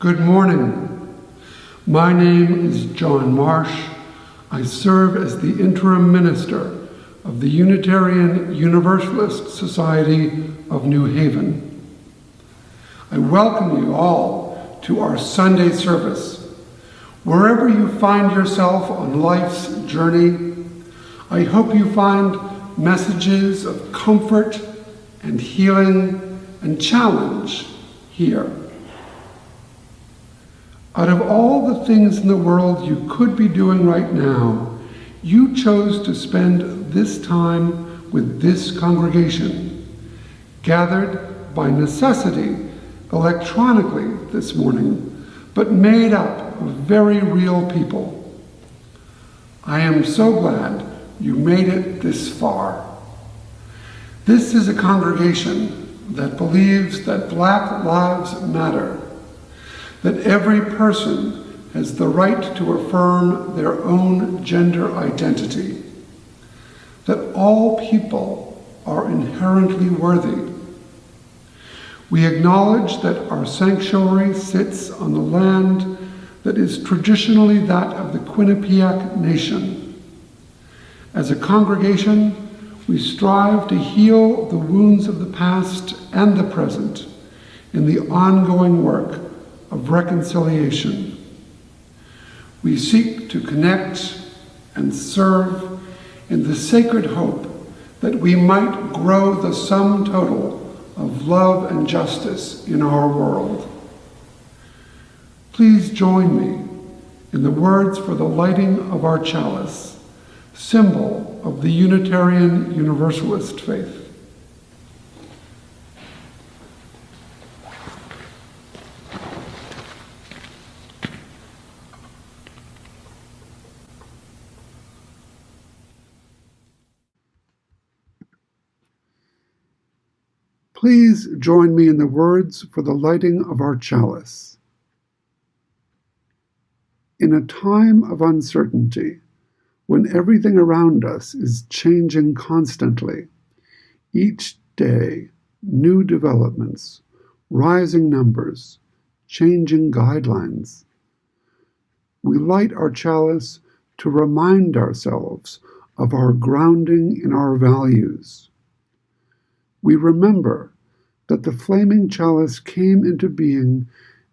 Good morning. My name is John Marsh. I serve as the interim minister of the Unitarian Universalist Society of New Haven. I welcome you all to our Sunday service. Wherever you find yourself on life's journey, I hope you find messages of comfort and healing and challenge here. Out of all the things in the world you could be doing right now, you chose to spend this time with this congregation, gathered by necessity electronically this morning, but made up of very real people. I am so glad you made it this far. This is a congregation that believes that Black lives matter, that every person has the right to affirm their own gender identity, that all people are inherently worthy. We acknowledge that our sanctuary sits on the land that is traditionally that of the Quinnipiac Nation. As a congregation, we strive to heal the wounds of the past and the present in the ongoing work of reconciliation. We seek to connect and serve in the sacred hope that we might grow the sum total of love and justice in our world. Please join me in the words for the lighting of our chalice, symbol of the Unitarian Universalist faith. Please join me in the words for the lighting of our chalice. In a time of uncertainty, when everything around us is changing constantly, each day, new developments, rising numbers, changing guidelines, we light our chalice to remind ourselves of our grounding in our values. We remember that the flaming chalice came into being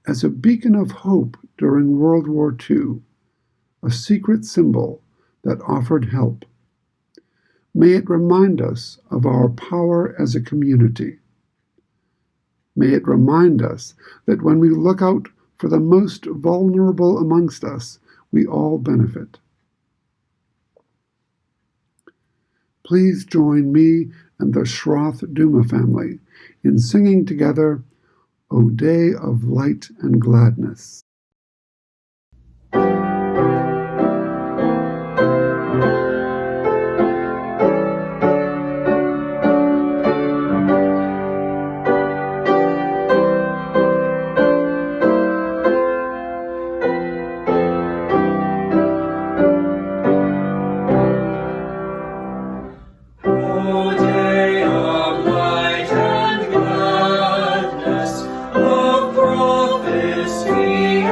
as a beacon of hope during World War II, a secret symbol that offered help. May it remind us of our power as a community. May it remind us that when we look out for the most vulnerable amongst us, we all benefit. Please join me and the Shroth Duma family in singing together, O Day of Light and Gladness. Prophecy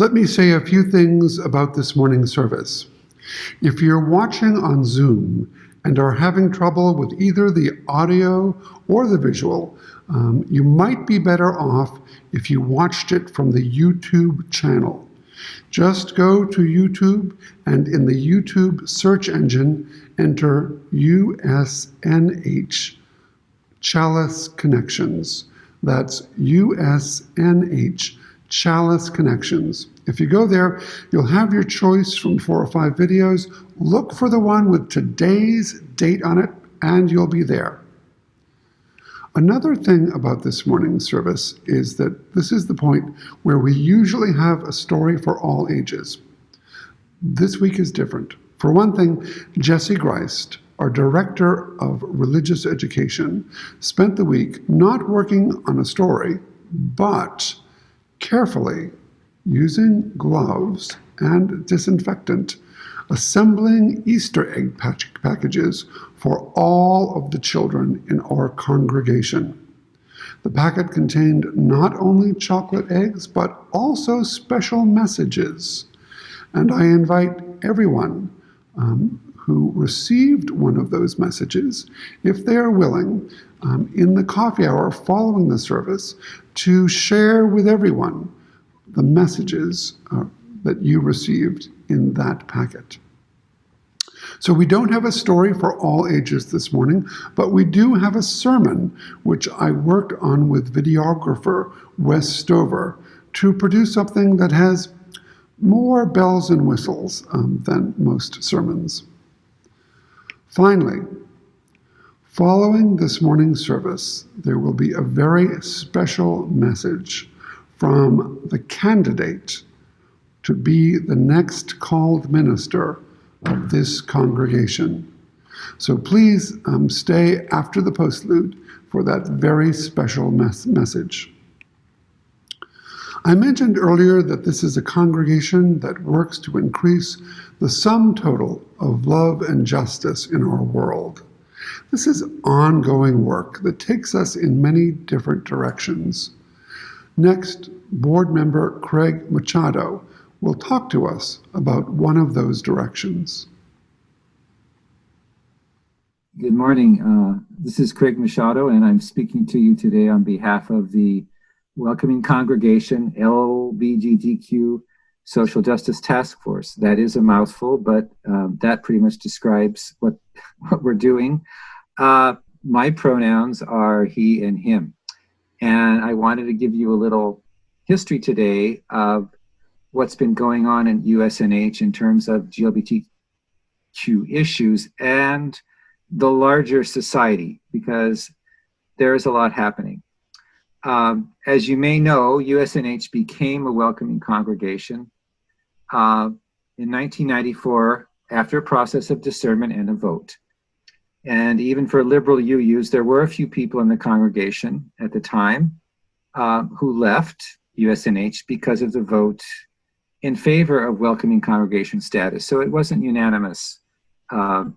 Let me say a few things about this morning's service. If you're watching on Zoom and are having trouble with either the audio or the visual, you might be better off if you watched it from the YouTube channel. Just go to YouTube and in the YouTube search engine, enter USNH Chalice Connections. That's USNH Chalice Connections. If you go there, you'll have your choice from 4 or 5 videos. Look for the one with today's date on it, and you'll be there. Another thing about this morning's service is that this is the point where we usually have a story for all ages. This week is different. For one thing, Jesse Greist, our Director of Religious Education, spent the week not working on a story, but carefully using gloves and disinfectant, assembling Easter egg packages for all of the children in our congregation. The packet contained not only chocolate eggs, but also special messages. And I invite everyone who received one of those messages, if they are willing, in the coffee hour following the service, to share with everyone the messages that you received in that packet. So we don't have a story for all ages this morning, but we do have a sermon, which I worked on with videographer Wes Stover to produce something that has more bells and whistles than most sermons. Finally, following this morning's service, there will be a very special message from the candidate to be the next called minister of this congregation. So please stay after the postlude for that very special message. I mentioned earlier that this is a congregation that works to increase the sum total of love and justice in our world. This is ongoing work that takes us in many different directions. Next, board member Craig Machado will talk to us about one of those directions. Good morning. This is Craig Machado, and I'm speaking to you today on behalf of the Welcoming Congregation LGBTQ Social Justice Task Force. That is a mouthful, but that pretty much describes what we're doing. My pronouns are he and him. And I wanted to give you a little history today of what's been going on in USNH in terms of LGBTQ issues and the larger society, because there's a lot happening. As you may know, USNH became a welcoming congregation in 1994 after a process of discernment and a vote. And even for liberal UUs, there were a few people in the congregation at the time who left USNH because of the vote in favor of welcoming congregation status. So it wasn't unanimous, but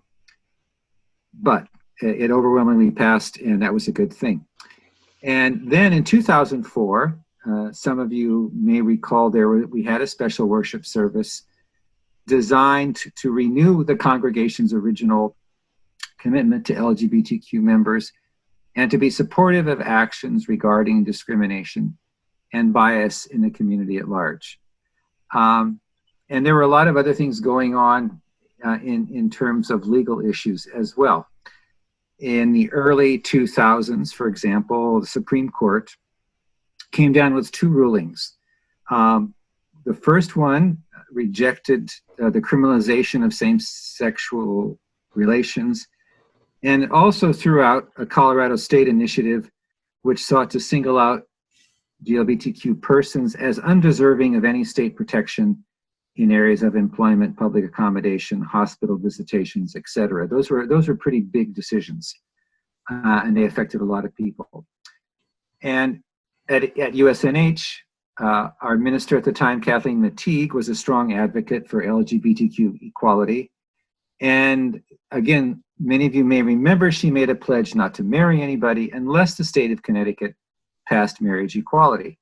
it overwhelmingly passed, and that was a good thing. And then in 2004, some of you may recall we had a special worship service designed to renew the congregation's original commitment to LGBTQ members and to be supportive of actions regarding discrimination and bias in the community at large. And there were a lot of other things going on in terms of legal issues as well. In the early 2000s, for example, the Supreme Court came down with 2 rulings. The first one rejected the criminalization of same-sexual relations, and also threw out a Colorado state initiative which sought to single out LGBTQ persons as undeserving of any state protection in areas of employment, public accommodation, hospital visitations, etc. Those were pretty big decisions, and they affected a lot of people. And at USNH, our minister at the time, Kathleen Mateague, was a strong advocate for LGBTQ equality. And again, many of you may remember she made a pledge not to marry anybody unless the state of Connecticut passed marriage equality,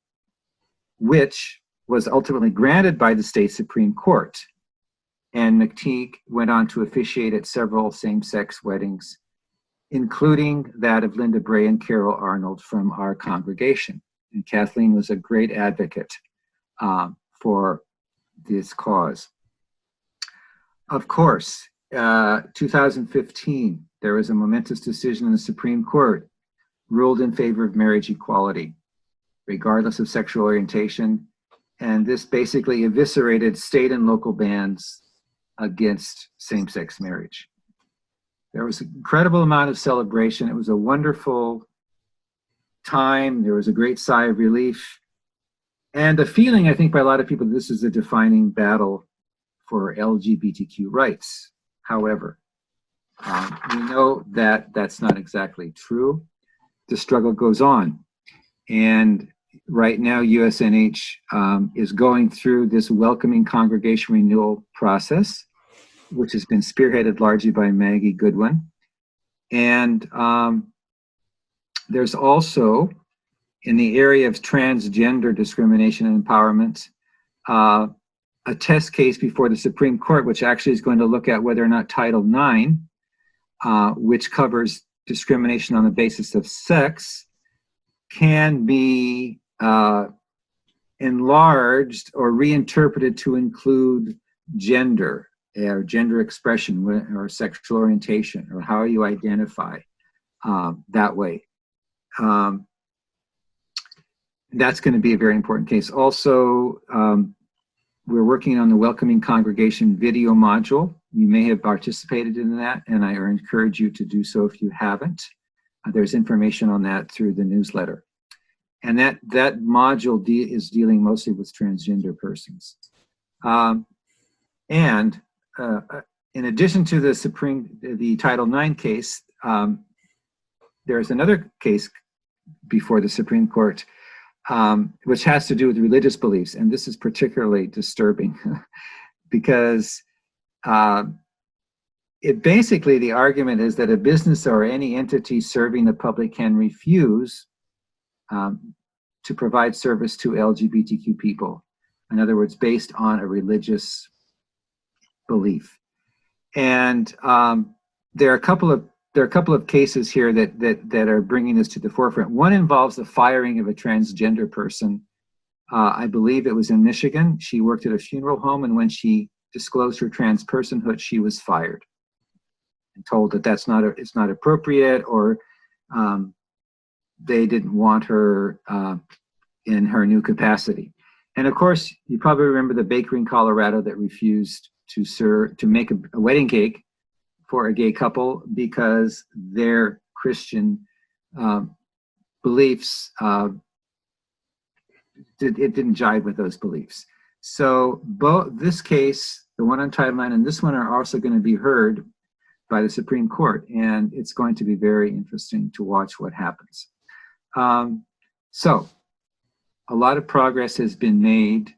which was ultimately granted by the state Supreme Court. And McTeague went on to officiate at several same-sex weddings, including that of Linda Bray and Carol Arnold from our congregation. And Kathleen was a great advocate for this cause. Of course, 2015, there was a momentous decision in the Supreme Court ruled in favor of marriage equality, regardless of sexual orientation. And this basically eviscerated state and local bans against same-sex marriage. There was an incredible amount of celebration. It was a wonderful time. There was a great sigh of relief. And the feeling, I think, by a lot of people, this is a defining battle for LGBTQ rights. However, we know that that's not exactly true. The struggle goes on. And right now, USNH is going through this welcoming congregation renewal process, which has been spearheaded largely by Maggie Goodwin. And there's also, in the area of transgender discrimination and empowerment, a test case before the Supreme Court, which actually is going to look at whether or not Title IX, which covers discrimination on the basis of sex, can be enlarged or reinterpreted to include gender or gender expression or sexual orientation, or how you identify that way. That's going to be a very important case. Also, we're working on the Welcoming Congregation video module. You may have participated in that, and I encourage you to do so if you haven't. There's information on that through the newsletter. And that module is dealing mostly with transgender persons. In addition to the Title IX case, there's another case before the Supreme Court, which has to do with religious beliefs. And this is particularly disturbing because basically the argument is that a business or any entity serving the public can refuse to provide service to LGBTQ people. In other words, based on a religious belief. And there are a couple of cases here that are bringing this to the forefront. One involves the firing of a transgender person. I believe it was in Michigan. She worked at a funeral home, and when she disclosed her trans personhood, she was fired and told that it's not appropriate, or they didn't want her in her new capacity. And of course, you probably remember the bakery in Colorado that refused to make a wedding cake for a gay couple because their Christian beliefs, it didn't jive with those beliefs. So both this case, the one on Title IX, and this one are also going to be heard by the Supreme Court, and it's going to be very interesting to watch what happens. So a lot of progress has been made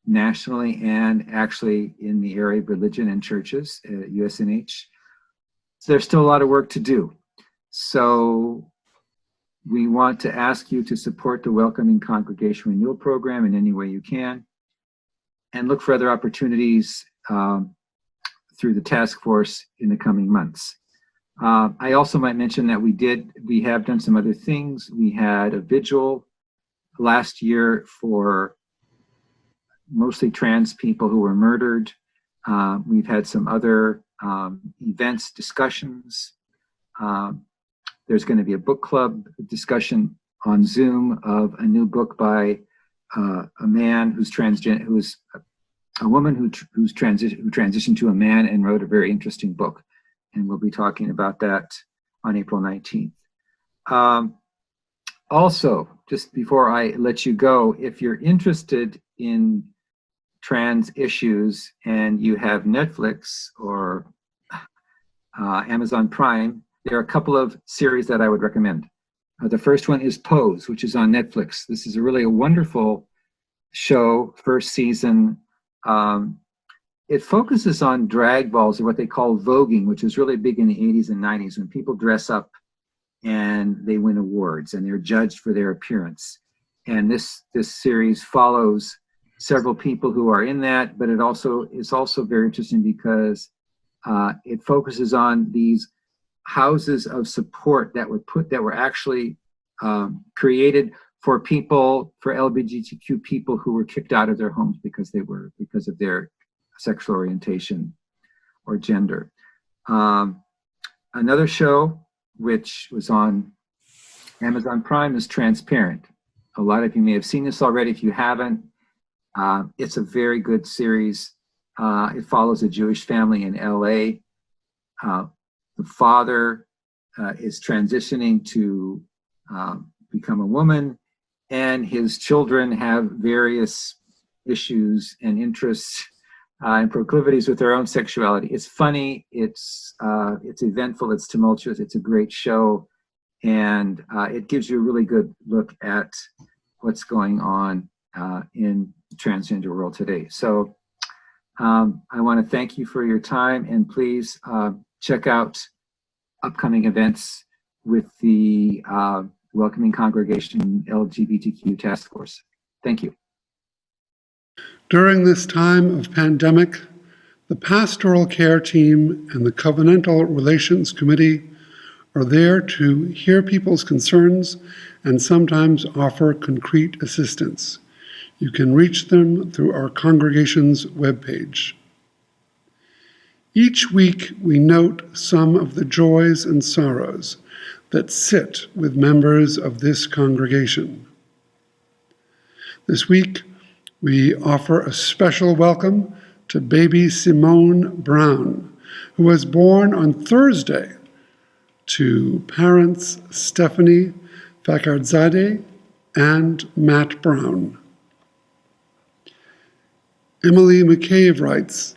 nationally and actually in the area of religion and churches at USNH. So there's still a lot of work to do. So we want to ask you to support the Welcoming Congregation Renewal Program in any way you can, and look for other opportunities through the task force in the coming months. I also might mention that we have done some other things. We had a vigil last year for mostly trans people who were murdered. We've had some other events, discussions. There's going to be a book club discussion on Zoom of a new book by a man who's transgender, who's a woman who transitioned to a man and wrote a very interesting book. And we'll be talking about that on April 19th. Also, just before I let you go, if you're interested in trans issues and you have Netflix or Amazon Prime, there are a couple of series that I would recommend. The first one is Pose, which is on Netflix. This is really a wonderful show, first season. It focuses on drag balls, or what they call voguing, which was really big in the 80s and 90s, when people dress up and they win awards and they're judged for their appearance. And this series follows several people who are in that, but it's also very interesting because it focuses on these houses of support that were actually created for LGBTQ people who were kicked out of their homes because of their sexual orientation or gender. Another show which was on Amazon Prime is Transparent. A lot of you may have seen this already. If you haven't, it's a very good series. It follows a Jewish family in LA. The father is transitioning to become a woman, and his children have various issues and interests and proclivities with their own sexuality. It's funny, it's eventful, it's tumultuous, it's a great show, and it gives you a really good look at what's going on in the transgender world today. So I want to thank you for your time, and please check out upcoming events with the Welcoming Congregation LGBTQ Task Force. Thank you. During this time of pandemic, the Pastoral Care Team and the Covenantal Relations Committee are there to hear people's concerns and sometimes offer concrete assistance. You can reach them through our congregation's webpage. Each week, we note some of the joys and sorrows that sit with members of this congregation. This week, we offer a special welcome to baby Simone Brown, who was born on Thursday, to parents Stephanie Fakardzadeh and Matt Brown. Emily McCabe writes,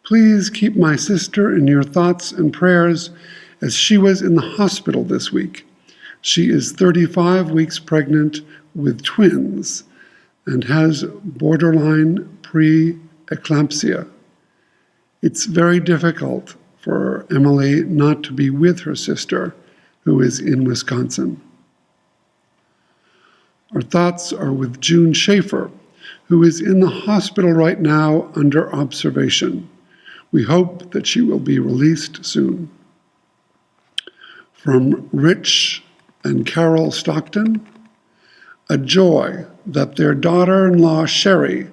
"Please keep my sister in your thoughts and prayers as she was in the hospital this week. She is 35 weeks pregnant with twins and has borderline pre-eclampsia. It's very difficult for Emily not to be with her sister, who is in Wisconsin." Our thoughts are with June Schaefer, who is in the hospital right now under observation. We hope that she will be released soon. From Rich and Carol Stockton, a joy that their daughter-in-law Sherry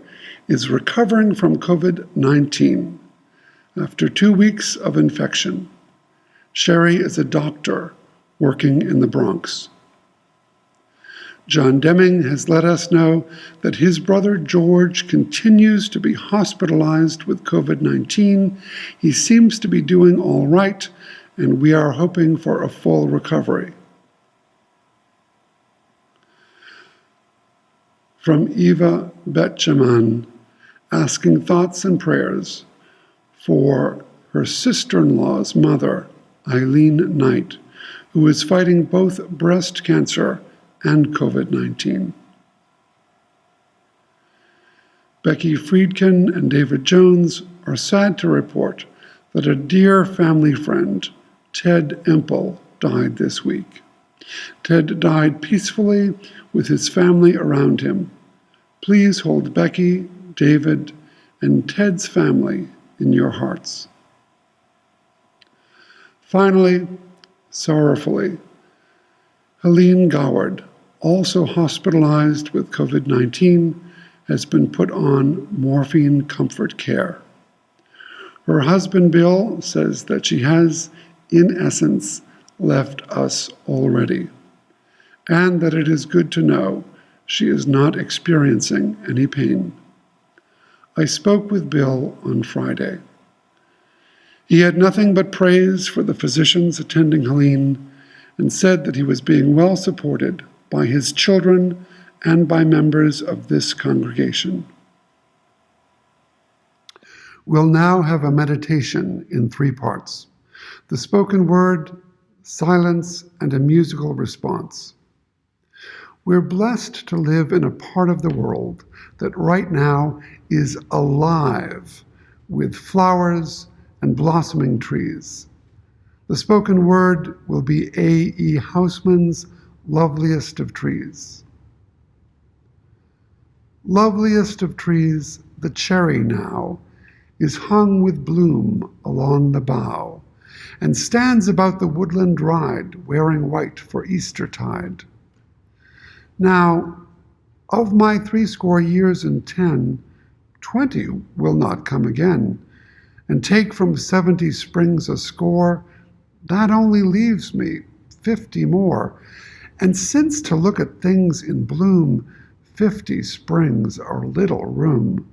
is recovering from COVID-19 after 2 weeks of infection. Sherry is a doctor working in the Bronx. John Deming has let us know that his brother George continues to be hospitalized with COVID-19. He seems to be doing all right, and we are hoping for a full recovery. From Eva Betjeman, asking thoughts and prayers for her sister-in-law's mother, Eileen Knight, who is fighting both breast cancer and COVID-19. Becky Friedkin and David Jones are sad to report that a dear family friend, Ted Empel, died this week. Ted died peacefully with his family around him. Please hold Becky, David, and Ted's family in your hearts. Finally, sorrowfully, Helene Goward, also hospitalized with COVID-19, has been put on morphine comfort care. Her husband, Bill, says that she has, in essence, left us already, and that it is good to know she is not experiencing any pain. I spoke with Bill on Friday. He had nothing but praise for the physicians attending Helene and said that he was being well supported by his children and by members of this congregation. We'll now have a meditation in 3 parts: the spoken word, silence, and a musical response. We're blessed to live in a part of the world that right now is alive with flowers and blossoming trees. The spoken word will be A.E. Hausman's Loveliest of Trees. Loveliest of trees, the cherry now is hung with bloom along the bough, and stands about the woodland ride, wearing white for Eastertide. Now, of my 70 and 10, 20 will not come again, and take from 70 springs a score, that only leaves me 50 more. And since to look at things in bloom, 50 springs are little room,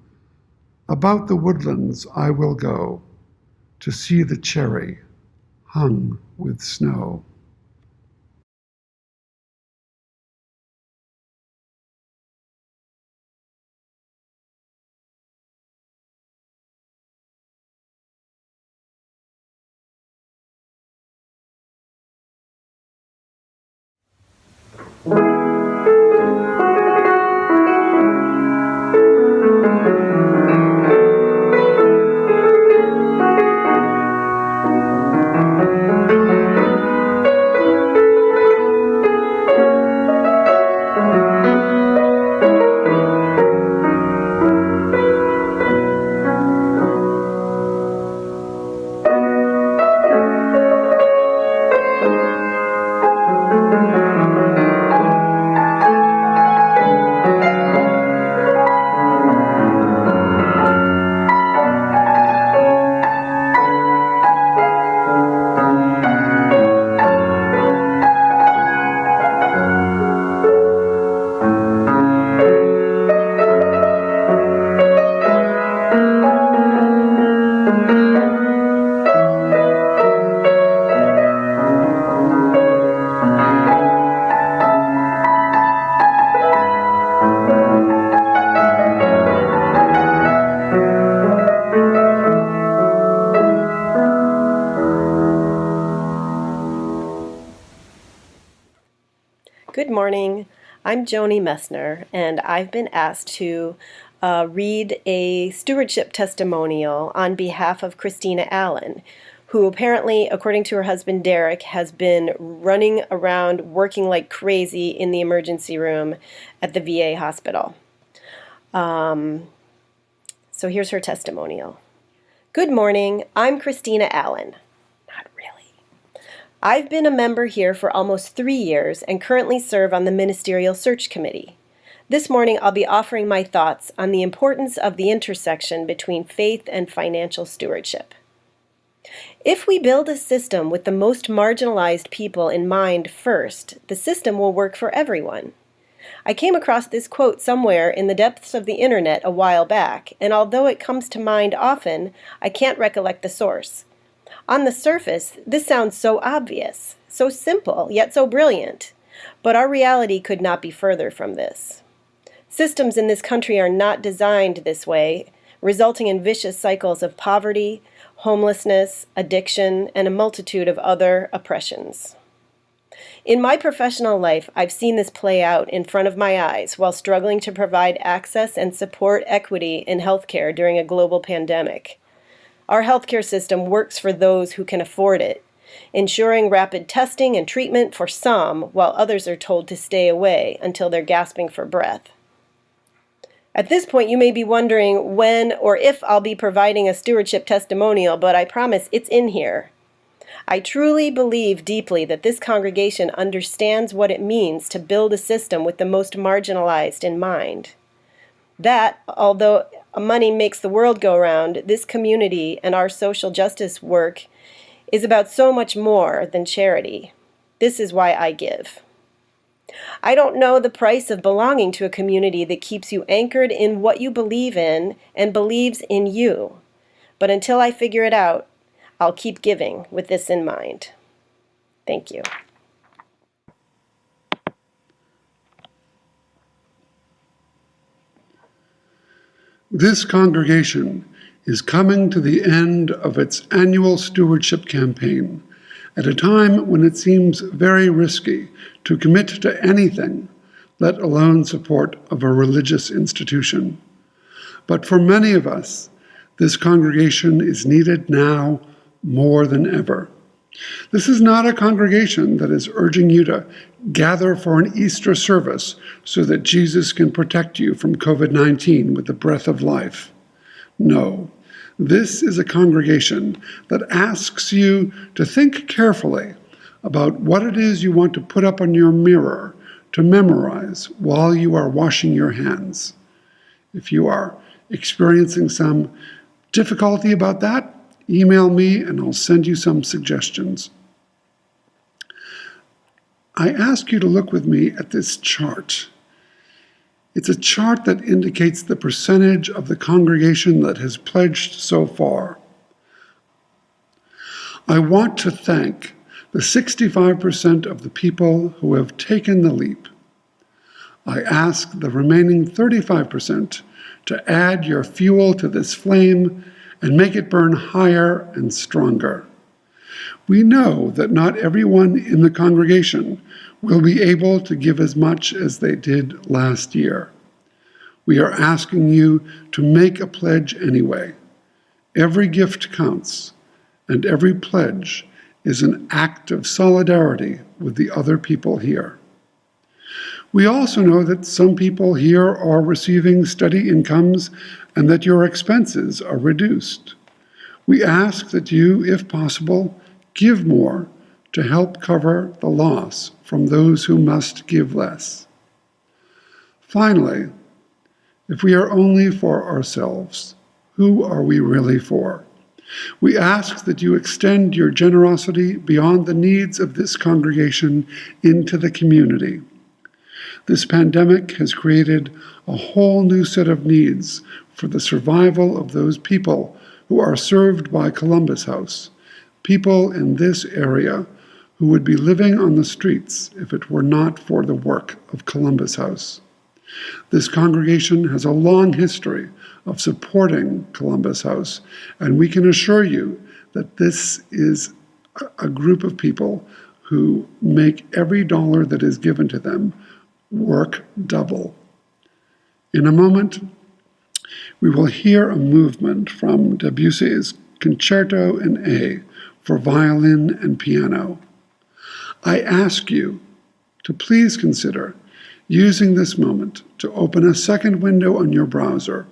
about the woodlands I will go to see the cherry hung with snow. Good morning. I'm Joni Messner, and I've been asked to read a stewardship testimonial on behalf of Christina Allen, who apparently, according to her husband Derek, has been running around working like crazy in the emergency room at the VA hospital. So here's her testimonial. Good morning. I'm Christina Allen. Not really. I've been a member here for almost 3 years and currently serve on the Ministerial Search Committee. This morning I'll be offering my thoughts on the importance of the intersection between faith and financial stewardship. If we build a system with the most marginalized people in mind first, the system will work for everyone. I came across this quote somewhere in the depths of the internet a while back, and although it comes to mind often, I can't recollect the source. On the surface, this sounds so obvious, so simple, yet so brilliant. But our reality could not be further from this. Systems in this country are not designed this way, resulting in vicious cycles of poverty, homelessness, addiction, and a multitude of other oppressions. In my professional life, I've seen this play out in front of my eyes while struggling to provide access and support equity in healthcare during a global pandemic. Our healthcare system works for those who can afford it, ensuring rapid testing and treatment for some, while others are told to stay away until they're gasping for breath. At this point, you may be wondering when or if I'll be providing a stewardship testimonial, but I promise it's in here. I truly believe deeply that this congregation understands what it means to build a system with the most marginalized in mind. That, although money makes the world go round, this community and our social justice work is about so much more than charity. This is why I give. I don't know the price of belonging to a community that keeps you anchored in what you believe in and believes in you. But until I figure it out, I'll keep giving with this in mind. Thank you. This congregation is coming to the end of its annual stewardship campaign at a time when it seems very risky to commit to anything, let alone support of a religious institution. But for many of us, this congregation is needed now more than ever. This is not a congregation that is urging you to gather for an Easter service so that Jesus can protect you from COVID-19 with the breath of life. No, this is a congregation that asks you to think carefully about what it is you want to put up on your mirror to memorize while you are washing your hands. If you are experiencing some difficulty about that, email me and I'll send you some suggestions. I ask you to look with me at this chart. It's a chart that indicates the percentage of the congregation that has pledged so far. I want to thank the 65% of the people who have taken the leap. I ask the remaining 35% to add your fuel to this flame and make it burn higher and stronger. We know that not everyone in the congregation will be able to give as much as they did last year. We are asking you to make a pledge anyway. Every gift counts, and every pledge is an act of solidarity with the other people here. We also know that some people here are receiving steady incomes and that your expenses are reduced. We ask that you, if possible, give more to help cover the loss from those who must give less. Finally, if we are only for ourselves, who are we really for? We ask that you extend your generosity beyond the needs of this congregation into the community. This pandemic has created a whole new set of needs for the survival of those people who are served by Columbus House, people in this area who would be living on the streets if it were not for the work of Columbus House. This congregation has a long history of supporting Columbus House, and we can assure you that this is a group of people who make every dollar that is given to them work double. In a moment, we will hear a movement from Debussy's Concerto in A for violin and piano. I ask you to please consider using this moment to open a second window on your browser.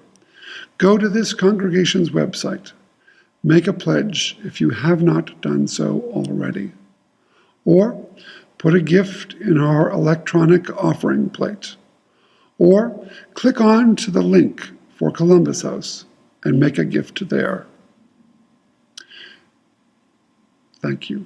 Go to this congregation's website. Make a pledge if you have not done so already. Or put a gift in our electronic offering plate. Or click on to the link for Columbus House and make a gift there. Thank you.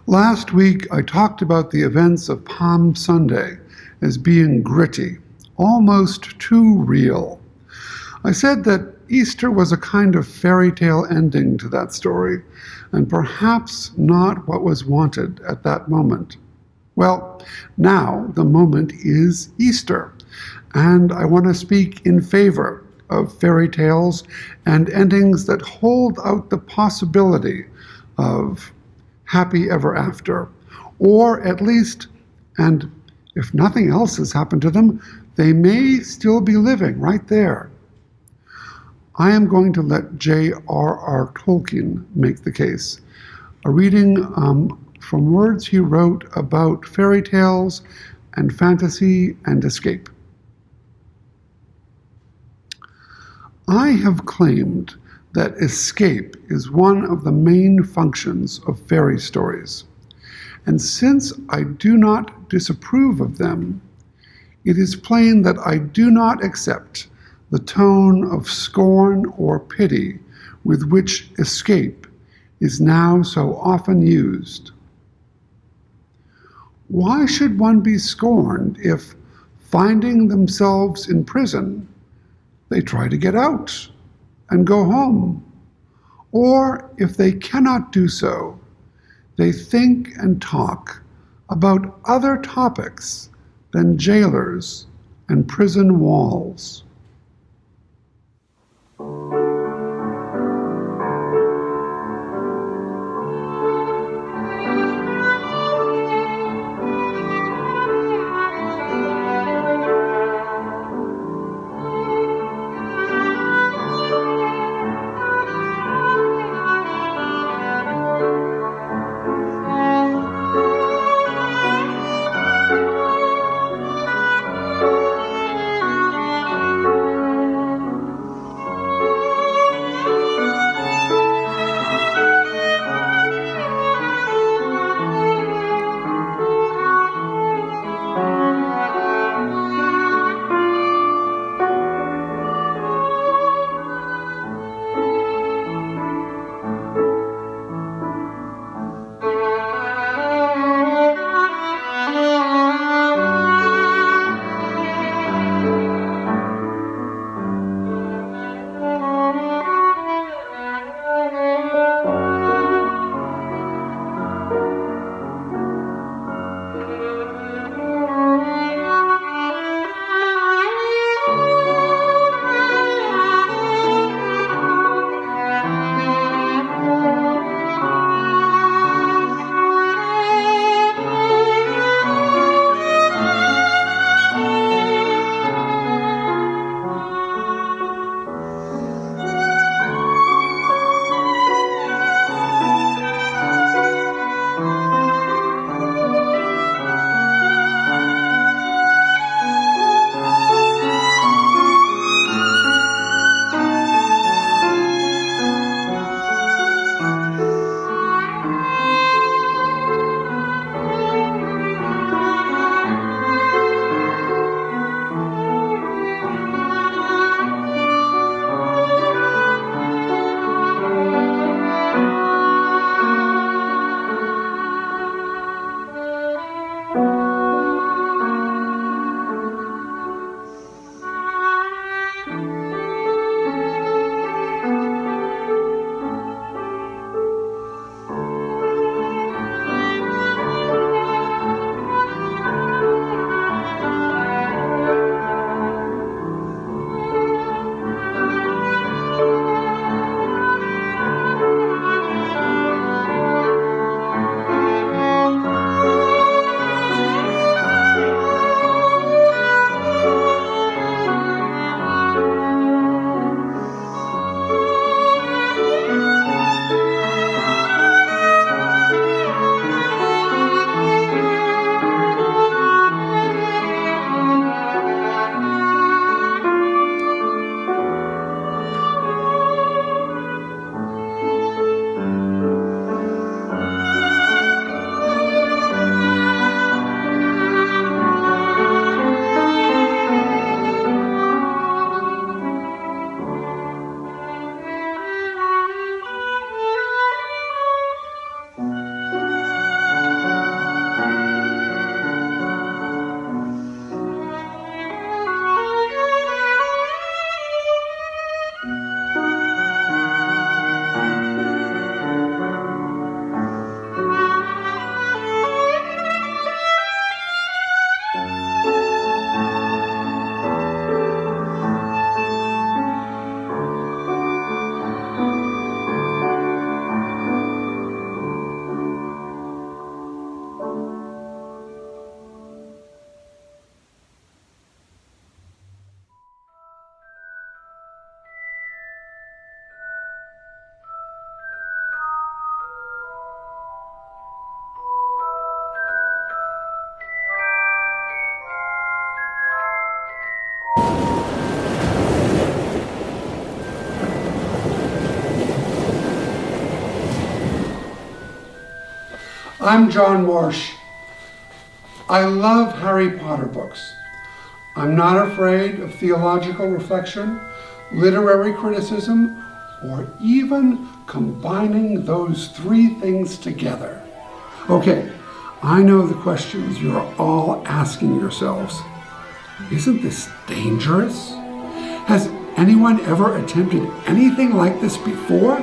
Last week, I talked about the events of Palm Sunday as being gritty, almost too real. I said that Easter was a kind of fairy tale ending to that story, and perhaps not what was wanted at that moment. Well, now the moment is Easter, and I want to speak in favor of fairy tales and endings that hold out the possibility of happy ever after, or at least, and if nothing else has happened to them, they may still be living right there. I am going to let J.R.R. Tolkien make the case. A reading from words he wrote about fairy tales and fantasy and escape. I have claimed that escape is one of the main functions of fairy stories. And since I do not disapprove of them, it is plain that I do not accept the tone of scorn or pity with which escape is now so often used. Why should one be scorned if, finding themselves in prison, they try to get out and go home? Or if they cannot do so, they think and talk about other topics than jailers and prison walls. I'm John Marsh. I love Harry Potter books. I'm not afraid of theological reflection, literary criticism, or even combining those three things together. Okay, I know the questions you're all asking yourselves. Isn't this dangerous? Has anyone ever attempted anything like this before?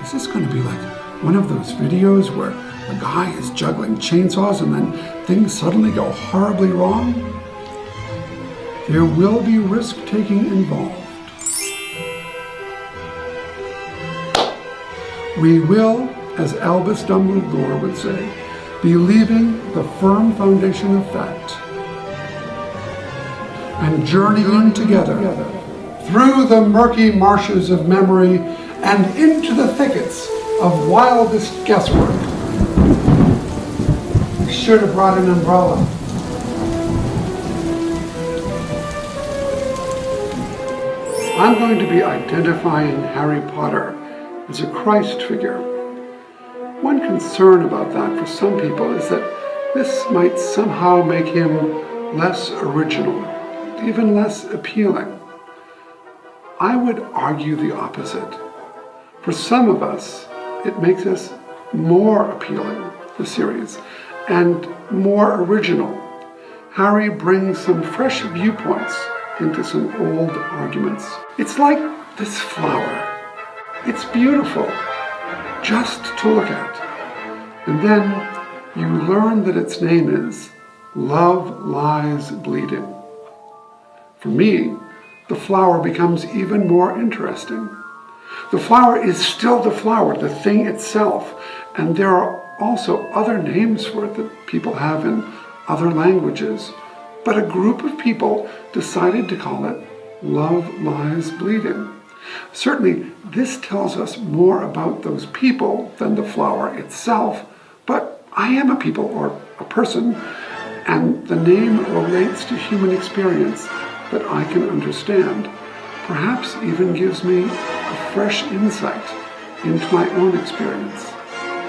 Is this going to be like one of those videos where a guy is juggling chainsaws and then things suddenly go horribly wrong? There will be risk-taking involved. We will, as Albus Dumbledore would say, be leaving the firm foundation of fact and journeying together through the murky marshes of memory and into the thickets of wildest guesswork. I should have brought an umbrella. I'm going to be identifying Harry Potter as a Christ figure. One concern about that for some people is that this might somehow make him less original, even less appealing. I would argue the opposite. For some of us, it makes us more appealing, the series, and more original. Harry brings some fresh viewpoints into some old arguments. It's like this flower. It's beautiful, just to look at. And then you learn that its name is Love Lies Bleeding. For me, the flower becomes even more interesting. The flower is still the flower, the thing itself, and there are also other names for it that people have in other languages. But a group of people decided to call it Love Lies Bleeding. Certainly, this tells us more about those people than the flower itself, but I am a people, or a person, and the name relates to human experience that I can understand. Perhaps even gives me a fresh insight into my own experience.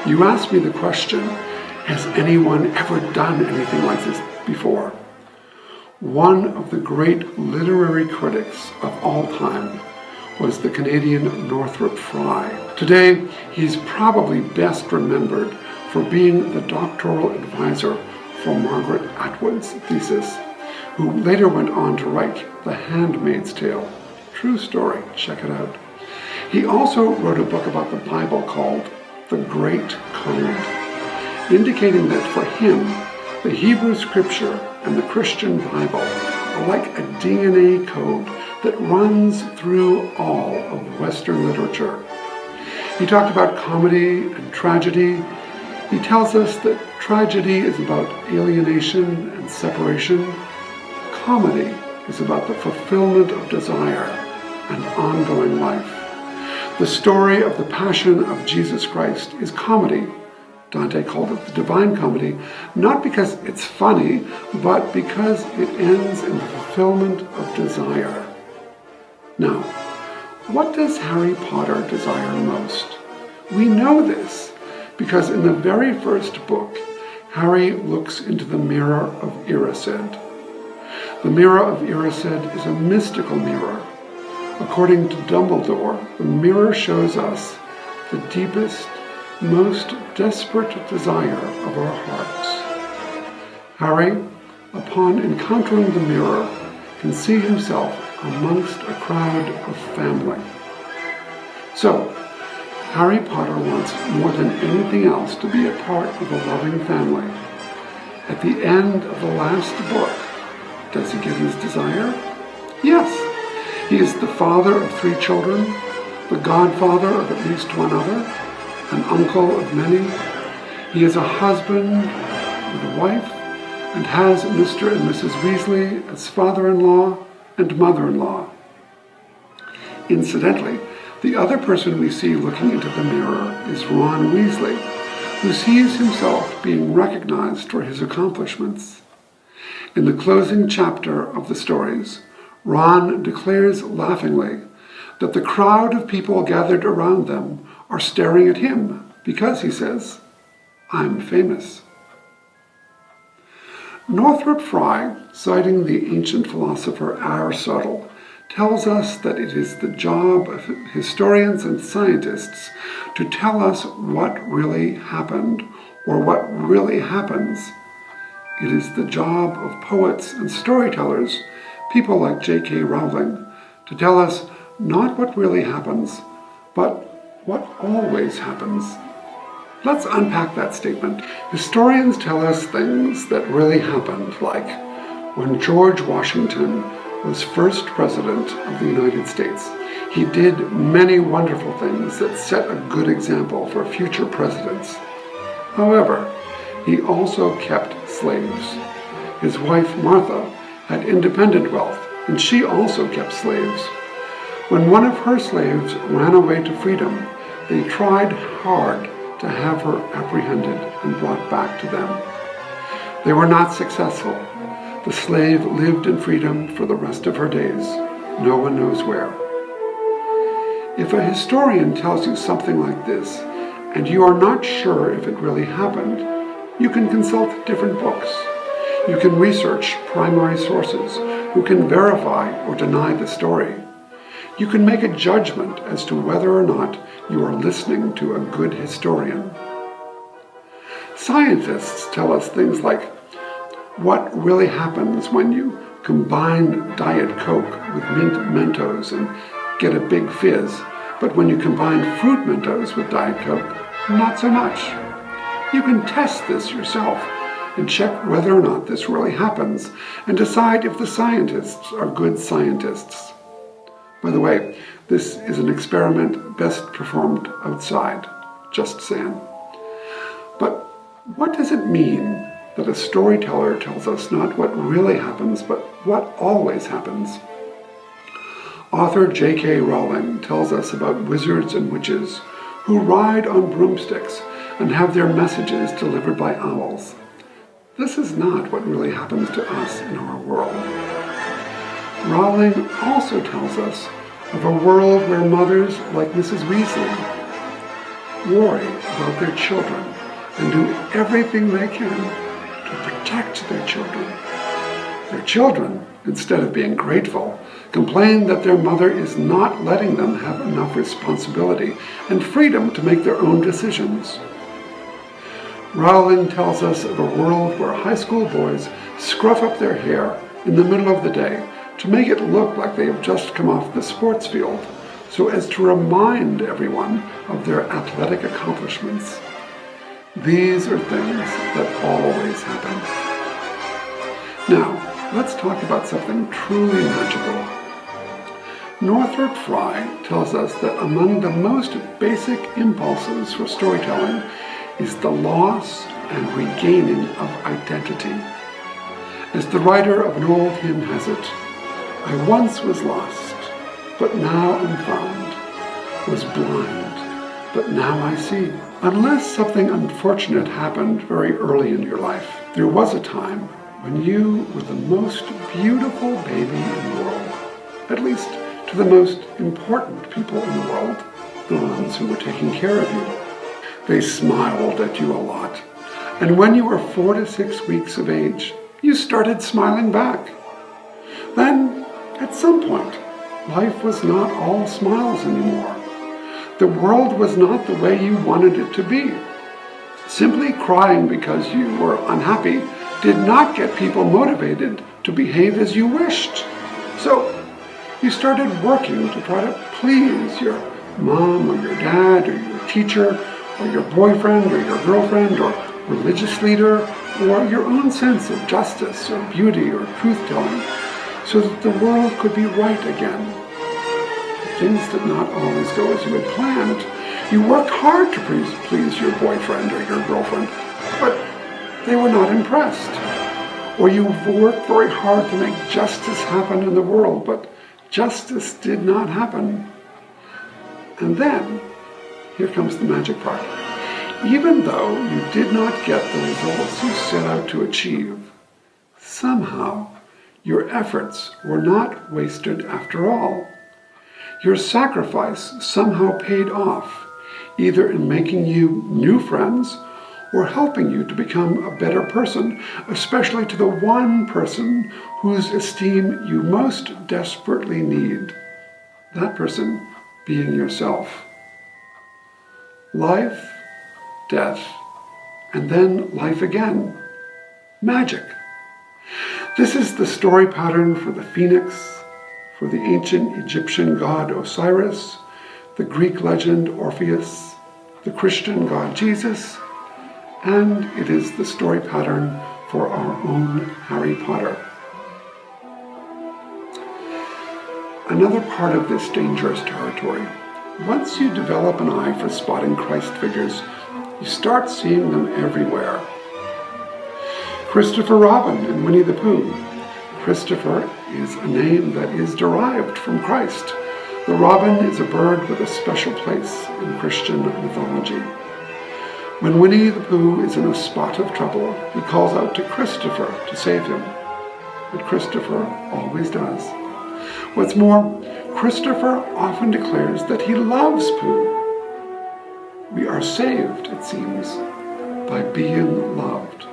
You asked me the question, has anyone ever done anything like this before? One of the great literary critics of all time was the Canadian Northrop Frye. Today, he's probably best remembered for being the doctoral advisor for Margaret Atwood's thesis, who later went on to write The Handmaid's Tale. True story, check it out. He also wrote a book about the Bible called The Great Code, indicating that for him, the Hebrew Scripture and the Christian Bible are like a DNA code that runs through all of Western literature. He talked about comedy and tragedy. He tells us that tragedy is about alienation and separation. Comedy is about the fulfillment of desire and ongoing life. The story of the Passion of Jesus Christ is comedy. Dante called it the Divine Comedy, not because it's funny, but because it ends in the fulfillment of desire. Now, what does Harry Potter desire most? We know this because in the very first book, Harry looks into the mirror of Erised. The mirror of Erised is a mystical mirror. According to Dumbledore, the mirror shows us the deepest, most desperate desire of our hearts. Harry, upon encountering the mirror, can see himself amongst a crowd of family. So, Harry Potter wants more than anything else to be a part of a loving family. At the end of the last book, does he get his desire? Yes. He is the father of 3 children, the godfather of at least one other, an uncle of many. He is a husband with a wife, and has Mr. and Mrs. Weasley as father-in-law and mother-in-law. Incidentally, the other person we see looking into the mirror is Ron Weasley, who sees himself being recognized for his accomplishments. In the closing chapter of the stories, Ron declares laughingly that the crowd of people gathered around them are staring at him because, he says, I'm famous. Northrop Frye, citing the ancient philosopher Aristotle, tells us that it is the job of historians and scientists to tell us what really happened or what really happens. It is the job of poets and storytellers, people like J.K. Rowling, to tell us not what really happens, but what always happens. Let's unpack that statement. Historians tell us things that really happened, like when George Washington was first president of the United States. He did many wonderful things that set a good example for future presidents. However, he also kept slaves. His wife Martha had independent wealth, and she also kept slaves. When one of her slaves ran away to freedom, they tried hard to have her apprehended and brought back to them. They were not successful. The slave lived in freedom for the rest of her days, no one knows where. If a historian tells you something like this, and you are not sure if it really happened, you can consult different books. You can research primary sources who can verify or deny the story. You can make a judgment as to whether or not you are listening to a good historian. Scientists tell us things like what really happens when you combine Diet Coke with mint Mentos and get a big fizz, but when you combine Fruit Mentos with Diet Coke, not so much. You can test this yourself and check whether or not this really happens and decide if the scientists are good scientists. By the way, this is an experiment best performed outside, just saying. But what does it mean that a storyteller tells us not what really happens, but what always happens? Author J.K. Rowling tells us about wizards and witches who ride on broomsticks and have their messages delivered by owls. This is not what really happens to us in our world. Rowling also tells us of a world where mothers like Mrs. Weasley worry about their children and do everything they can to protect their children. Their children, instead of being grateful, complain that their mother is not letting them have enough responsibility and freedom to make their own decisions. Rowling tells us of a world where high school boys scruff up their hair in the middle of the day to make it look like they have just come off the sports field, so as to remind everyone of their athletic accomplishments. These are things that always happen. Now, let's talk about something truly magical. Northrop Frye tells us that among the most basic impulses for storytelling is the loss and regaining of identity. As the writer of an old hymn has it, I once was lost, but now am found, was blind, but now I see. Unless something unfortunate happened very early in your life, there was a time when you were the most beautiful baby in the world, at least to the most important people in the world, the ones who were taking care of you. They smiled at you a lot, and when you were 4 to 6 weeks of age, you started smiling back. Then, at some point, life was not all smiles anymore. The world was not the way you wanted it to be. Simply crying because you were unhappy did not get people motivated to behave as you wished. So, you started working to try to please your mom or your dad or your teacher or your boyfriend or your girlfriend or religious leader or your own sense of justice or beauty or truth-telling, so that the world could be right again. Things did not always go as you had planned. You worked hard to please your boyfriend or your girlfriend, but they were not impressed. Or you worked very hard to make justice happen in the world, but justice did not happen. And then, here comes the magic part. Even though you did not get the results you set out to achieve, somehow your efforts were not wasted after all. Your sacrifice somehow paid off, either in making you new friends or helping you to become a better person, especially to the one person whose esteem you most desperately need, that person being yourself. Life, death, and then life again. Magic. This is the story pattern for the phoenix, for the ancient Egyptian god Osiris, the Greek legend Orpheus, the Christian God Jesus, and it is the story pattern for our own Harry Potter. Another part of this dangerous territory, once you develop an eye for spotting Christ figures, you start seeing them everywhere. Christopher Robin in Winnie the Pooh. Christopher is a name that is derived from Christ. The robin is a bird with a special place in Christian mythology. When Winnie the Pooh is in a spot of trouble, he calls out to Christopher to save him. But Christopher always does. What's more, Christopher often declares that he loves Pooh. We are saved, it seems, by being loved.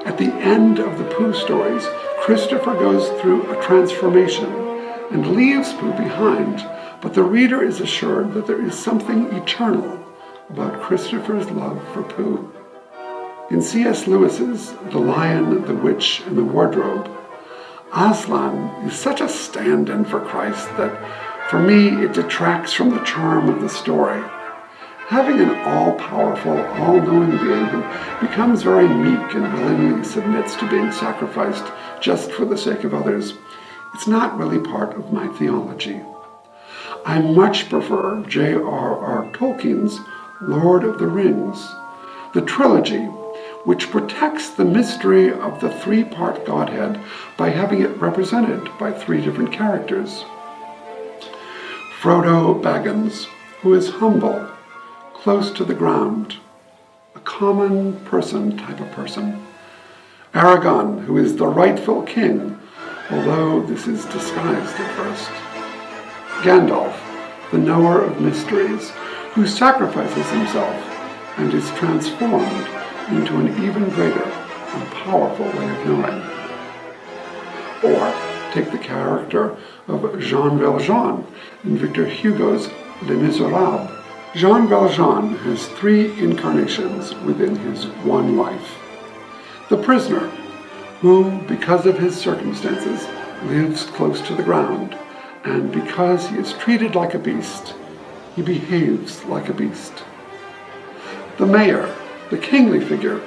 At the end of the Pooh stories, Christopher goes through a transformation and leaves Pooh behind, but the reader is assured that there is something eternal about Christopher's love for Pooh. In C.S. Lewis's The Lion, the Witch, and the Wardrobe, Aslan is such a stand-in for Christ that, for me, it detracts from the charm of the story. Having an all-powerful, all-knowing being who becomes very meek and willingly submits to being sacrificed just for the sake of others, it's not really part of my theology. I much prefer J.R.R. Tolkien's Lord of the Rings, the trilogy, which protects the mystery of the three-part Godhead by having it represented by three different characters. Frodo Baggins, who is humble, close to the ground, a common person type of person. Aragorn, who is the rightful king, although this is disguised at first. Gandalf, the knower of mysteries, who sacrifices himself and is transformed into an even greater and powerful way of knowing. Or take the character of Jean Valjean in Victor Hugo's Les Miserables. Jean Valjean has three incarnations within his one life. The prisoner, who, because of his circumstances, lives close to the ground, and because he is treated like a beast, he behaves like a beast. The mayor, the kingly figure,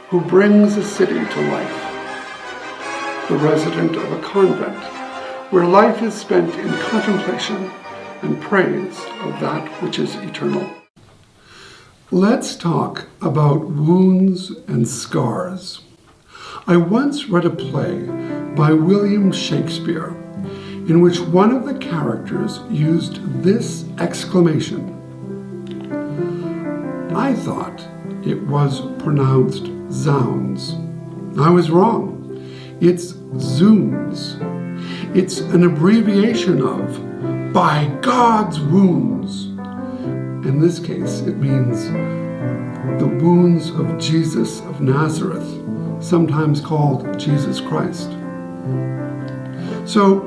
who brings a city to life. The resident of a convent, where life is spent in contemplation and praise of that which is eternal. Let's talk about wounds and scars. I once read a play by William Shakespeare in which one of the characters used this exclamation. I thought it was pronounced zounds. I was wrong. It's zoons. It's an abbreviation of by God's wounds. In this case, it means the wounds of Jesus of Nazareth, sometimes called Jesus Christ. So,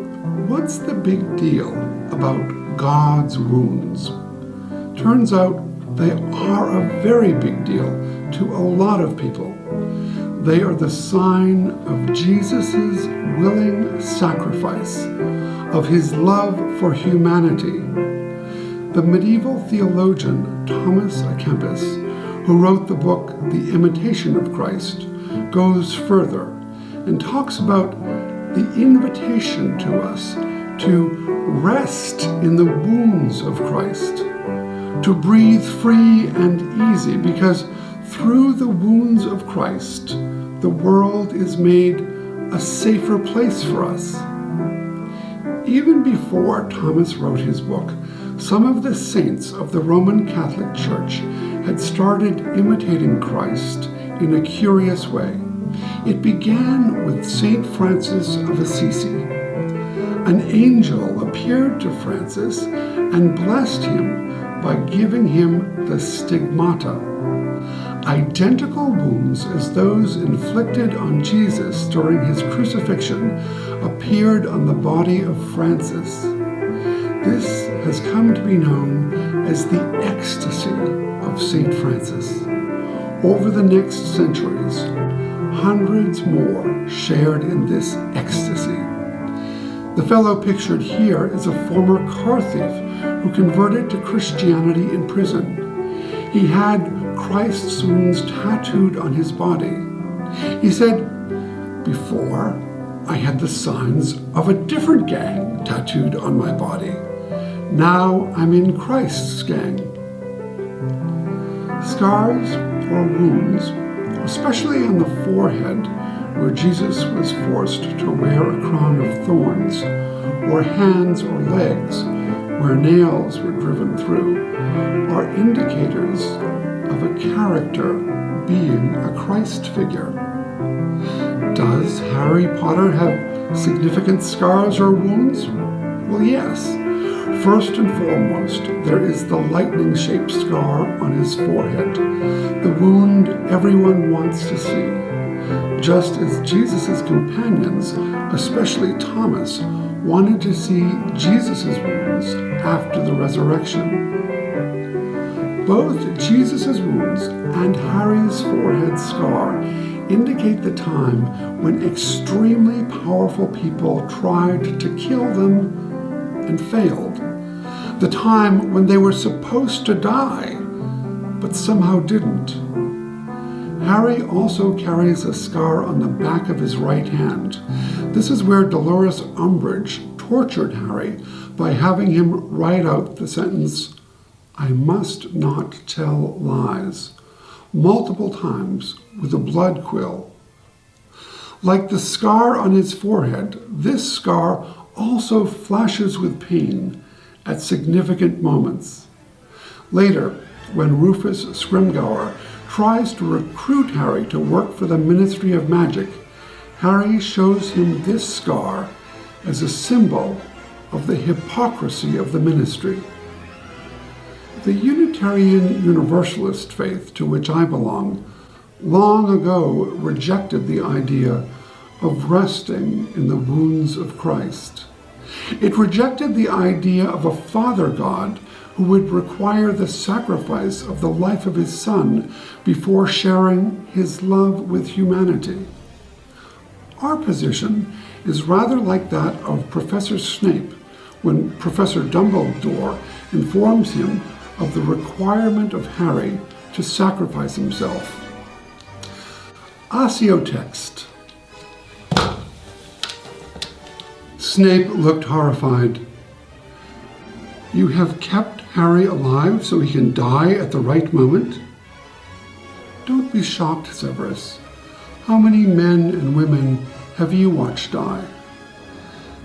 what's the big deal about God's wounds? Turns out they are a very big deal to a lot of people. They are the sign of Jesus' willing sacrifice, of his love for humanity. The medieval theologian Thomas à Kempis, who wrote the book The Imitation of Christ, goes further and talks about the invitation to us to rest in the wounds of Christ, to breathe free and easy, because through the wounds of Christ, the world is made a safer place for us. Even before Thomas wrote his book, some of the saints of the Roman Catholic Church had started imitating Christ in a curious way. It began with Saint Francis of Assisi. An angel appeared to Francis and blessed him by giving him the stigmata, identical wounds as those inflicted on Jesus during his crucifixion appeared on the body of Francis. This has come to be known as the ecstasy of St. Francis. Over the next centuries, hundreds more shared in this ecstasy. The fellow pictured here is a former car thief who converted to Christianity in prison. He had Christ's wounds tattooed on his body. He said, "Before, I had the signs of a different gang tattooed on my body. Now I'm in Christ's gang." Scars or wounds, especially on the forehead where Jesus was forced to wear a crown of thorns, or hands or legs where nails were driven through, are indicators of a character being a Christ figure. Does Harry Potter have significant scars or wounds? Well, yes. First and foremost, there is the lightning-shaped scar on his forehead, the wound everyone wants to see, just as Jesus' companions, especially Thomas, wanted to see Jesus' wounds after the resurrection. Both Jesus' wounds and Harry's forehead scar indicate the time when extremely powerful people tried to kill them and failed. The time when they were supposed to die, but somehow didn't. Harry also carries a scar on the back of his right hand. This is where Dolores Umbridge tortured Harry by having him write out the sentence, "I must not tell lies," multiple times with a blood quill. Like the scar on his forehead, this scar also flashes with pain at significant moments. Later, when Rufus Scrimgeour tries to recruit Harry to work for the Ministry of Magic, Harry shows him this scar as a symbol of the hypocrisy of the ministry. The Unitarian Universalist faith to which I belong long ago rejected the idea of resting in the wounds of Christ. It rejected the idea of a Father God who would require the sacrifice of the life of his Son before sharing his love with humanity. Our position is rather like that of Professor Snape when Professor Dumbledore informs him of the requirement of Harry to sacrifice himself. Accio text. Snape looked horrified. "You have kept Harry alive so he can die at the right moment?" "Don't be shocked, Severus. How many men and women have you watched die?"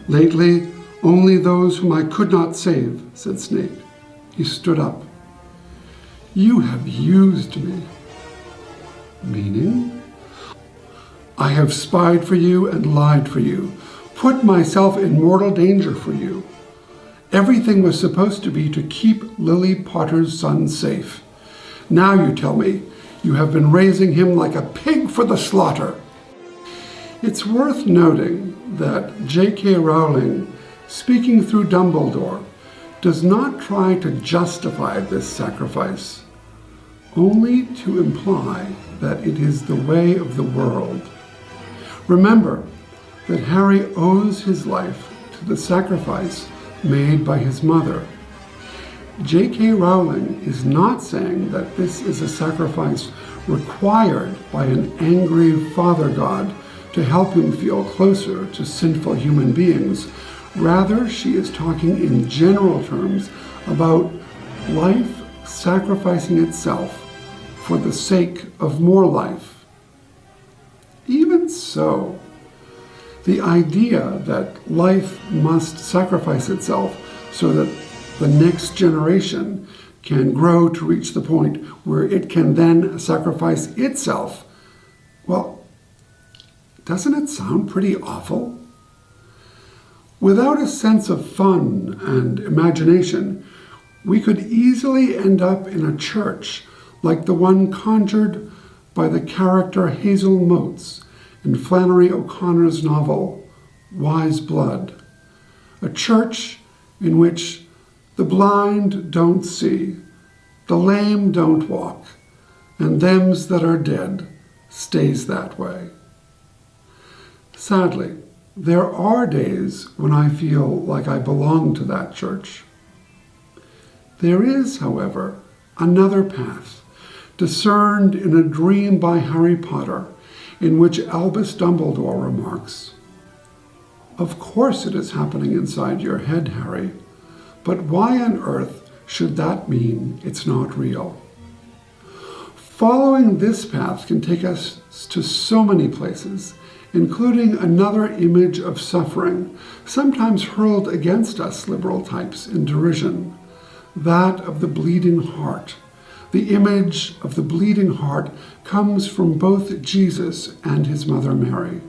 "Lately, only those whom I could not save," said Snape. He stood up. "You have used me." "Meaning?" "I have spied for you and lied for you, put myself in mortal danger for you. Everything was supposed to be to keep Lily Potter's son safe. Now you tell me you have been raising him like a pig for the slaughter." It's worth noting that J.K. Rowling, speaking through Dumbledore, does not try to justify this sacrifice, only to imply that it is the way of the world. Remember that Harry owes his life to the sacrifice made by his mother. J.K. Rowling is not saying that this is a sacrifice required by an angry Father God to help him feel closer to sinful human beings. Rather, she is talking in general terms about life sacrificing itself for the sake of more life. Even so, the idea that life must sacrifice itself so that the next generation can grow to reach the point where it can then sacrifice itself, well, doesn't it sound pretty awful? Without a sense of fun and imagination, we could easily end up in a church like the one conjured by the character Hazel Motes in Flannery O'Connor's novel, Wise Blood. A church in which the blind don't see, the lame don't walk, and thems that are dead stays that way. Sadly, there are days when I feel like I belong to that church. There is, however, another path, discerned in a dream by Harry Potter, in which Albus Dumbledore remarks, "Of course it is happening inside your head, Harry, but why on earth should that mean it's not real?" Following this path can take us to so many places, including another image of suffering, sometimes hurled against us liberal types in derision, that of the bleeding heart. The image of the bleeding heart comes from both Jesus and his mother Mary.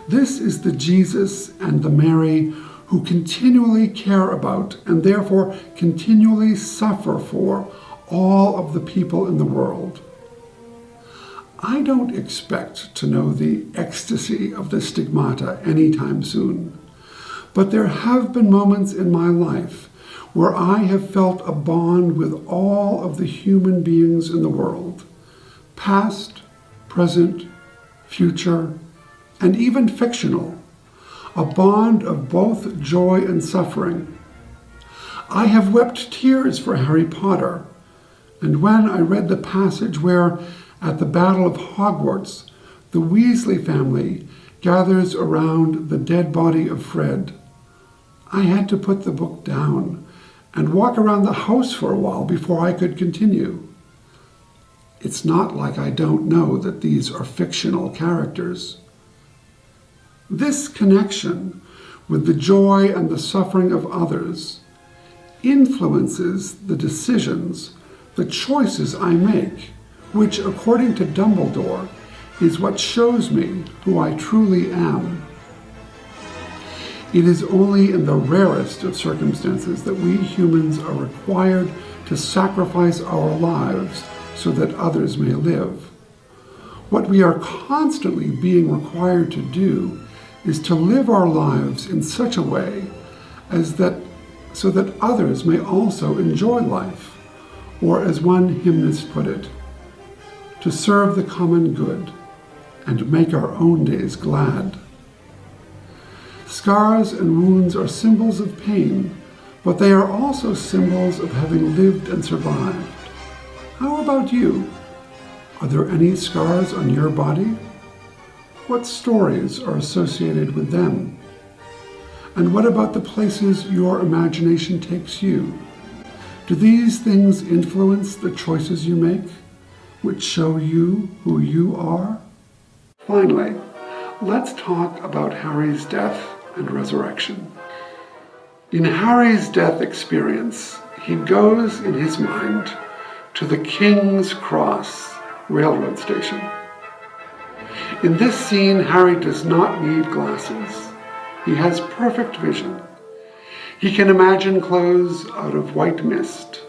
This is the Jesus and the Mary who continually care about and therefore continually suffer for all of the people in the world. I don't expect to know the ecstasy of the stigmata anytime soon, but there have been moments in my life where I have felt a bond with all of the human beings in the world, past, present, future, and even fictional, a bond of both joy and suffering. I have wept tears for Harry Potter, and when I read the passage where, at the Battle of Hogwarts, the Weasley family gathers around the dead body of Fred, I had to put the book down and walk around the house for a while before I could continue. It's not like I don't know that these are fictional characters. This connection with the joy and the suffering of others influences the decisions, the choices I make, which, according to Dumbledore, is what shows me who I truly am. It is only in the rarest of circumstances that we humans are required to sacrifice our lives so that others may live. What we are constantly being required to do is to live our lives in such a way so that others may also enjoy life, or as one hymnist put it, to serve the common good and make our own days glad. Scars and wounds are symbols of pain, but they are also symbols of having lived and survived. How about you? Are there any scars on your body? What stories are associated with them? And what about the places your imagination takes you? Do these things influence the choices you make, which show you who you are? Finally, let's talk about Harry's death and resurrection. In Harry's death experience, he goes in his mind to the King's Cross railroad station. In this scene, Harry does not need glasses. He has perfect vision. He can imagine clothes out of white mist.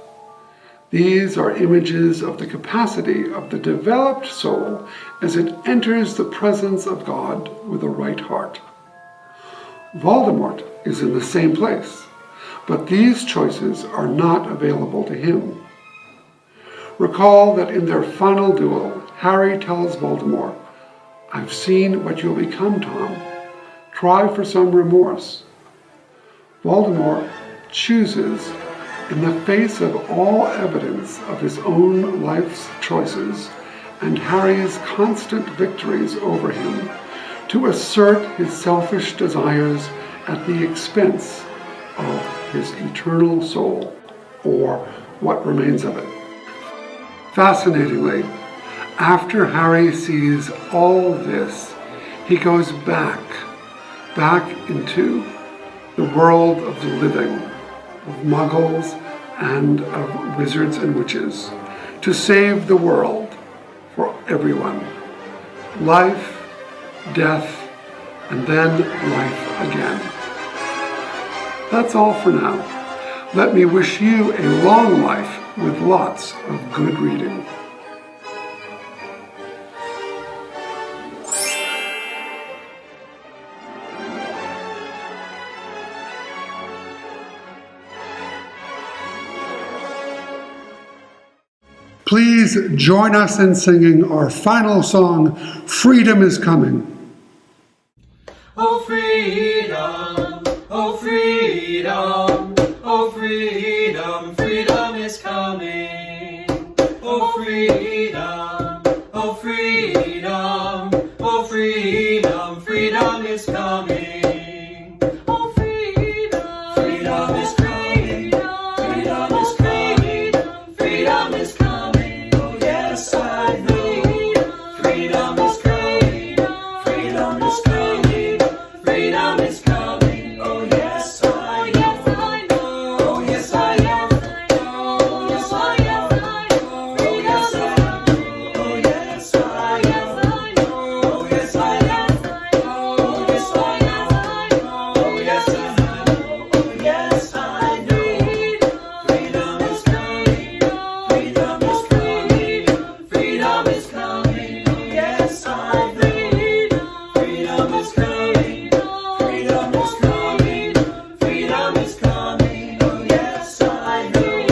These are images of the capacity of the developed soul as it enters the presence of God with a right heart. Voldemort is in the same place, but these choices are not available to him. Recall that in their final duel, Harry tells Voldemort, "I've seen what you'll become, Tom. Try for some remorse." Voldemort chooses, in the face of all evidence of his own life's choices and Harry's constant victories over him, to assert his selfish desires at the expense of his eternal soul, or what remains of it. Fascinatingly, after Harry sees all this, he goes back into the world of the living, of muggles and of wizards and witches, to save the world for everyone. Life, death, and then life again. That's all for now. Let me wish you a long life with lots of good reading. Please join us in singing our final song, Freedom is Coming. Oh freedom, oh freedom, oh freedom, freedom is coming. Oh freedom, oh freedom, oh freedom, freedom is coming. Oh freedom, freedom is coming. Freedom is coming. Freedom is coming. Oh yes, I know. Freedom is coming. Freedom is coming. Freedom is coming. Oh yes, I know. Oh yes, I know. Oh yes, I know. Oh yes, I know. Oh yes, I know. Oh yes, I know. Oh yes, I know. Oh yes, I know. Oh yes, I know. Freedom is coming. Freedom is coming. Freedom is coming. Oh yes, I know. Freedom is coming. Freedom is coming. Freedom is coming. Oh yes, I know.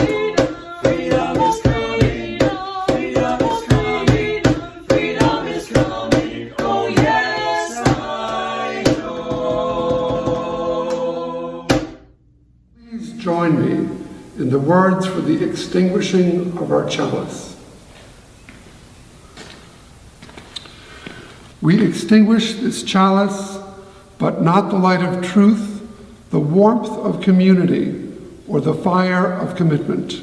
Freedom is coming. Freedom is coming. Freedom is coming. Oh yes, I know. Please join me in the words for the extinguishing of our chalice. We extinguish this chalice, but not the light of truth, the warmth of community, or the fire of commitment.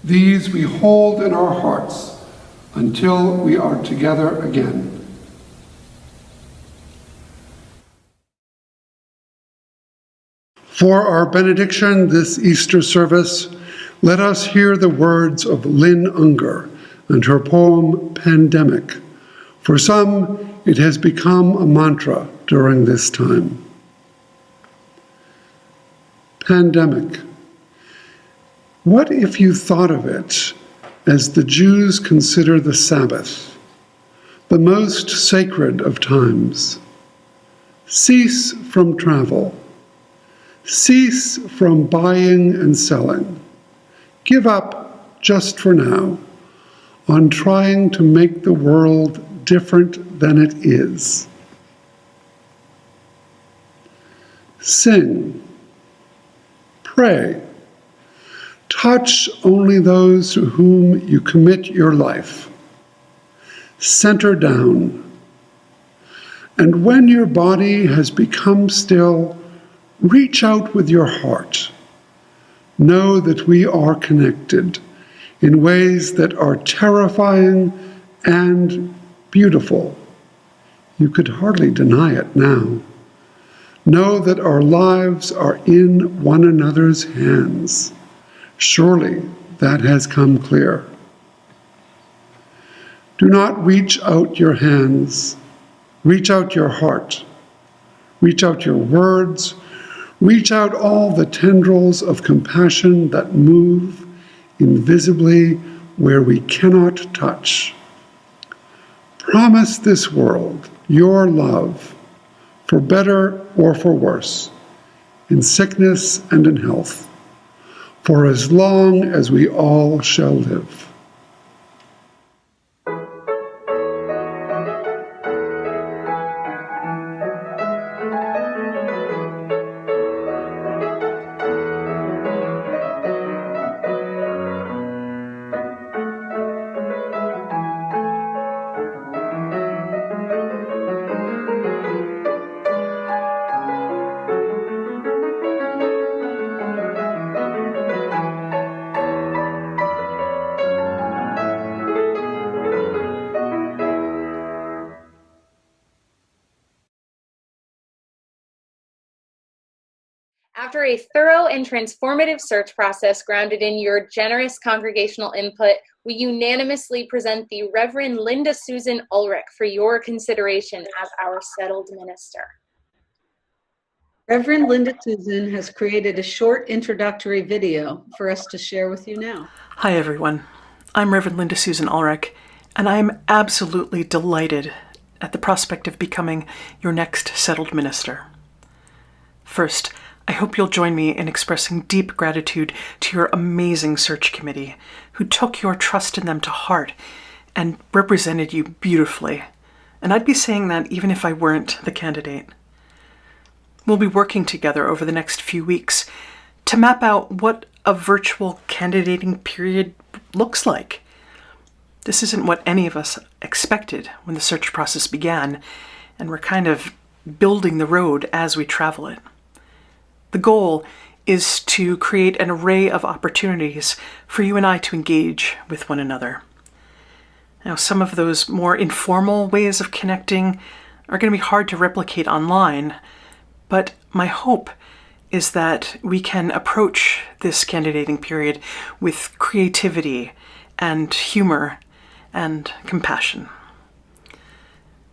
These we hold in our hearts until we are together again. For our benediction this Easter service, let us hear the words of Lynn Unger and her poem Pandemic. For some, it has become a mantra during this time. Pandemic. What if you thought of it as the Jews consider the Sabbath, the most sacred of times? Cease from travel. Cease from buying and selling. Give up, just for now, on trying to make the world different than it is. Sing. Pray. Touch only those to whom you commit your life. Center down. And when your body has become still, reach out with your heart. Know that we are connected in ways that are terrifying and beautiful. You could hardly deny it now. Know that our lives are in one another's hands. Surely that has come clear. Do not reach out your hands. Reach out your heart. Reach out your words. Reach out all the tendrils of compassion that move invisibly where we cannot touch. Promise this world your love, for better or for worse, in sickness and in health, for as long as we all shall live. After a thorough and transformative search process grounded in your generous congregational input, we unanimously present the Reverend Linda Susan Ulrich for your consideration as our settled minister. Reverend Linda Susan has created a short introductory video for us to share with you now. Hi everyone, I'm Reverend Linda Susan Ulrich, and I'm absolutely delighted at the prospect of becoming your next settled minister. First, I hope you'll join me in expressing deep gratitude to your amazing search committee, who took your trust in them to heart and represented you beautifully. And I'd be saying that even if I weren't the candidate. We'll be working together over the next few weeks to map out what a virtual candidating period looks like. This isn't what any of us expected when the search process began, and we're kind of building the road as we travel it. The goal is to create an array of opportunities for you and I to engage with one another. Now, some of those more informal ways of connecting are going to be hard to replicate online, but my hope is that we can approach this candidating period with creativity and humor and compassion.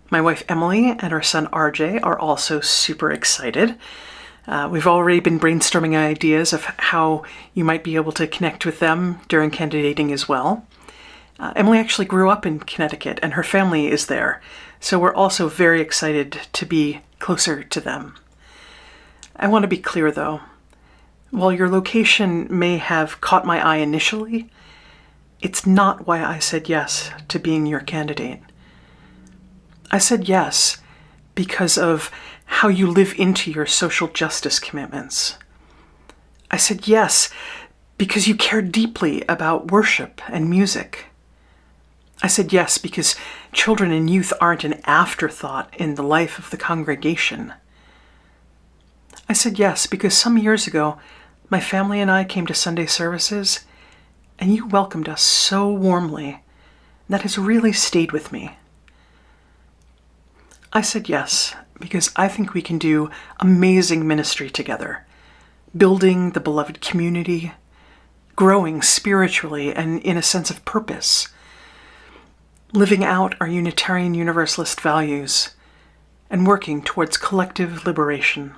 My wife Emily and our son RJ are also super excited. We've already been brainstorming ideas of how you might be able to connect with them during candidating as well. Emily actually grew up in Connecticut and her family is there, so we're also very excited to be closer to them. I want to be clear though, while your location may have caught my eye initially, it's not why I said yes to being your candidate. I said yes because of how you live into your social justice commitments. I said yes because you care deeply about worship and music. I said yes because children and youth aren't an afterthought in the life of the congregation. I said yes because some years ago, my family and I came to Sunday services, and you welcomed us so warmly. That has really stayed with me. I said yes because I think we can do amazing ministry together, building the beloved community, growing spiritually and in a sense of purpose, living out our Unitarian Universalist values, and working towards collective liberation.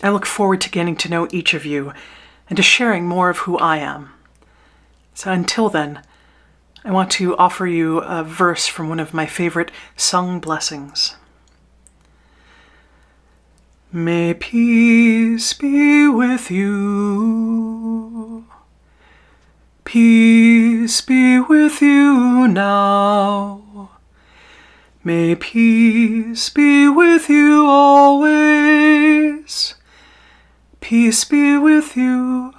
I look forward to getting to know each of you and to sharing more of who I am. So until then, I want to offer you a verse from one of my favorite sung blessings. May peace be with you. Peace be with you now. May peace be with you always. Peace be with you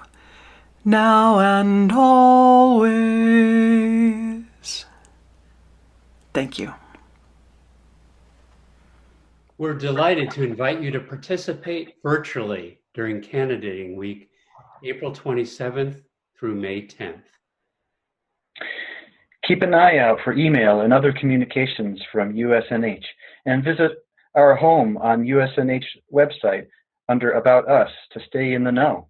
now and always. Thank you. We're delighted to invite you to participate virtually during Candidating Week, April 27th through May 10th. Keep an eye out for email and other communications from USNH, and visit our home on USNH website under About Us to stay in the know.